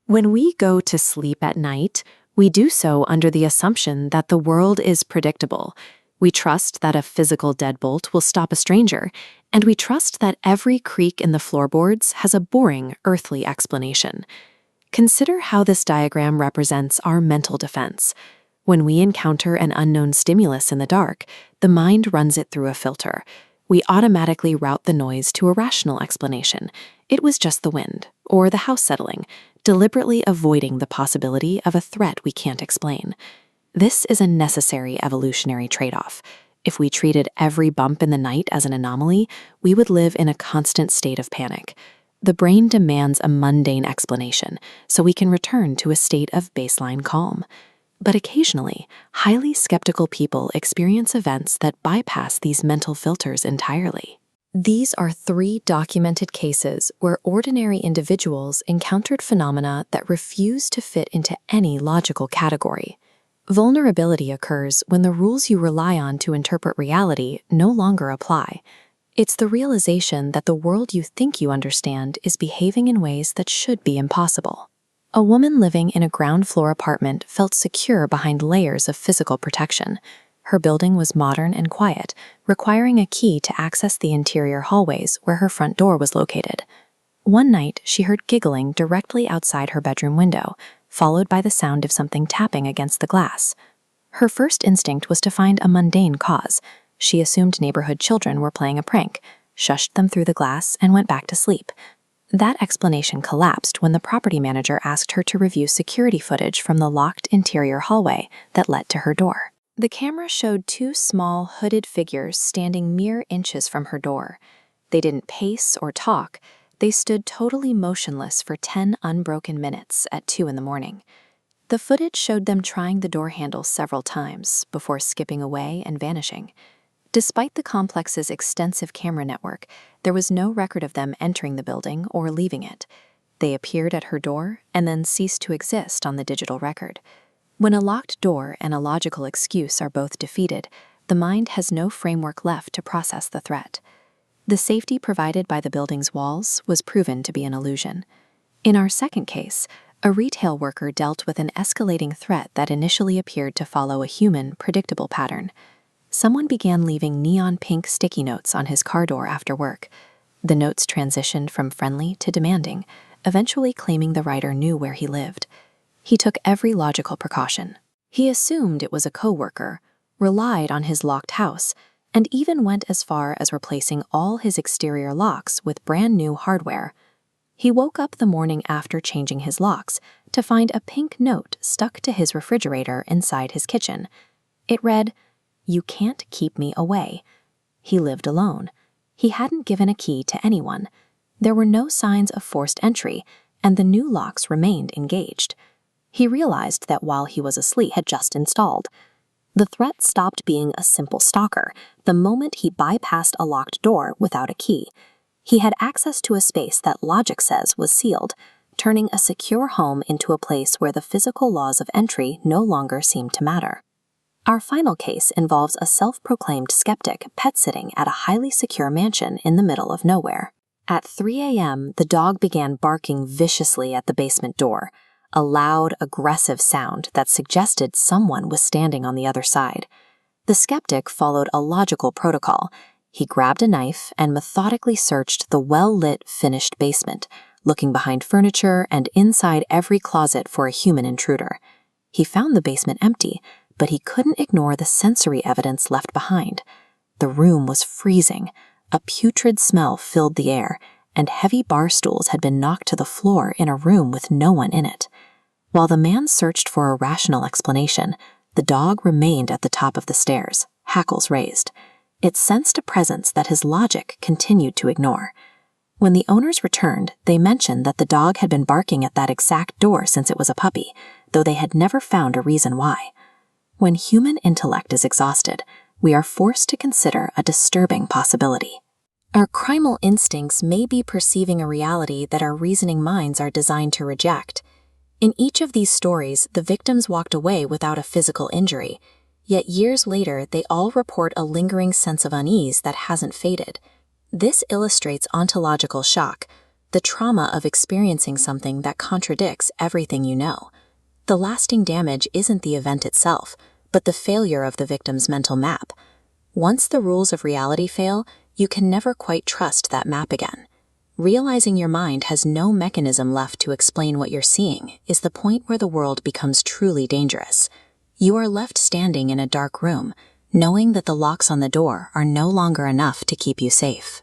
When we go to sleep at night, we do so under the assumption that the world is predictable. We trust that a physical deadbolt will stop a stranger, and we trust that every creak in the floorboards has a boring, earthly explanation. Consider how this diagram represents our mental defense. When we encounter an unknown stimulus in the dark, the mind runs it through a filter. We automatically route the noise to a rational explanation. It was just the wind, or the house settling, deliberately avoiding the possibility of a threat we can't explain. This is a necessary evolutionary trade-off. If we treated every bump in the night as an anomaly, we would live in a constant state of panic. The brain demands a mundane explanation, so we can return to a state of baseline calm. But occasionally, highly skeptical people experience events that bypass these mental filters entirely. These are 3 documented cases where ordinary individuals encountered phenomena that refuse to fit into any logical category. Vulnerability occurs when the rules you rely on to interpret reality no longer apply. It's the realization that the world you think you understand is behaving in ways that should be impossible. A woman living in a ground-floor apartment felt secure behind layers of physical protection. Her building was modern and quiet, requiring a key to access the interior hallways where her front door was located. One night, she heard giggling directly outside her bedroom window, followed by the sound of something tapping against the glass. Her first instinct was to find a mundane cause. She assumed neighborhood children were playing a prank, shushed them through the glass, and went back to sleep. That explanation collapsed when the property manager asked her to review security footage from the locked interior hallway that led to her door. The camera showed 2 small, hooded figures standing mere inches from her door. They didn't pace or talk. They stood totally motionless for 10 unbroken minutes at 2 in the morning. The footage showed them trying the door handle several times before skipping away and vanishing. Despite the complex's extensive camera network, there was no record of them entering the building or leaving it. They appeared at her door and then ceased to exist on the digital record. When a locked door and a logical excuse are both defeated, the mind has no framework left to process the threat. The safety provided by the building's walls was proven to be an illusion. In our second case, a retail worker dealt with an escalating threat that initially appeared to follow a human, predictable pattern. Someone began leaving neon pink sticky notes on his car door after work. The notes transitioned from friendly to demanding, eventually claiming the writer knew where he lived. He took every logical precaution. He assumed it was a coworker, relied on his locked house, and even went as far as replacing all his exterior locks with brand new hardware. He woke up the morning after changing his locks to find a pink note stuck to his refrigerator inside his kitchen. It read, "You can't keep me away." He lived alone. He hadn't given a key to anyone. There were no signs of forced entry, and the new locks remained engaged. He realized that while he was asleep, had just installed. The threat stopped being a simple stalker the moment he bypassed a locked door without a key. He had access to a space that logic says was sealed, turning a secure home into a place where the physical laws of entry no longer seemed to matter. Our final case involves a self-proclaimed skeptic pet-sitting at a highly secure mansion in the middle of nowhere. At 3 a.m., the dog began barking viciously at the basement door, a loud, aggressive sound that suggested someone was standing on the other side. The skeptic followed a logical protocol. He grabbed a knife and methodically searched the well-lit, finished basement, looking behind furniture and inside every closet for a human intruder. He found the basement empty, but he couldn't ignore the sensory evidence left behind. The room was freezing. A putrid smell filled the air, and heavy bar stools had been knocked to the floor in a room with no one in it. While the man searched for a rational explanation, the dog remained at the top of the stairs, hackles raised. It sensed a presence that his logic continued to ignore. When the owners returned, they mentioned that the dog had been barking at that exact door since it was a puppy, though they had never found a reason why. When human intellect is exhausted, we are forced to consider a disturbing possibility. Our primal instincts may be perceiving a reality that our reasoning minds are designed to reject. In each of these stories, the victims walked away without a physical injury, yet years later they all report a lingering sense of unease that hasn't faded. This illustrates ontological shock. The the trauma of experiencing something that contradicts everything you know. The lasting damage isn't the event itself, but the failure of the victim's mental map. Once the rules of reality fail, you can never quite trust that map again. Realizing your mind has no mechanism left to explain what you're seeing is the point where the world becomes truly dangerous. You are left standing in a dark room, knowing that the locks on the door are no longer enough to keep you safe.